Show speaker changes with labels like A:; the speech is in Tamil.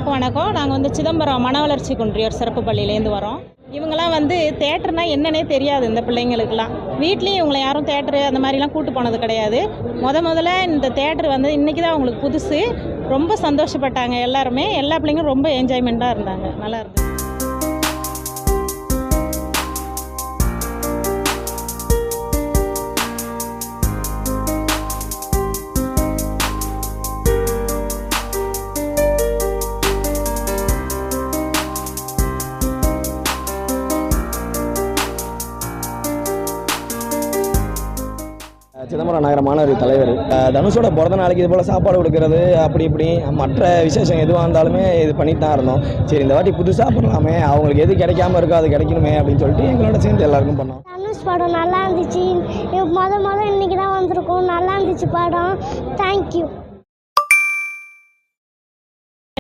A: எல்லாருக்கும் வணக்கம். நாங்கள் வந்து சிதம்பரம் மனவளர்ச்சி குன்றியோர் சிறப்பு பள்ளியிலேருந்து வரோம். இவங்கெல்லாம் வந்து தேட்டர்னா என்னன்னே தெரியாது இந்த பிள்ளைங்களுக்கெல்லாம். வீட்லேயும் இவங்களை யாரும் தேட்டரு அந்த மாதிரிலாம் கூட்டு போனது கிடையாது. முதல்ல இந்த தேட்டர் வந்து இன்றைக்கி தான் அவங்களுக்கு புதுசு. ரொம்ப சந்தோஷப்பட்டாங்க எல்லாருமே. எல்லா பிள்ளைங்களும் ரொம்ப என்ஜாய்மெண்ட்டாக இருந்தாங்க. நல்லா இருந்துச்சு.
B: சிதம்பரம் நகர மாணவர் தலைவர் தனுஷோட பிறந்த நாளைக்கு இது போல் சாப்பாடு கொடுக்கறது அப்படி இப்படி மற்ற விசேஷம் எதுவாக இருந்தாலுமே இது பண்ணிட்டு தான் இருந்தோம். சரி இந்த வாட்டி புதுசாக பண்ணலாமே, அவங்களுக்கு எது கிடைக்காம இருக்கோ அது கிடைக்கணுமே அப்படின்னு சொல்லிட்டு எங்களோட சேர்ந்து எல்லாருக்கும் பண்ணோம்.
C: தனுஷ் படம் நல்லா இருந்துச்சு. இன்னைக்கு தான் வந்திருக்கோம். நல்லா இருந்துச்சு படம். தேங்க்யூ.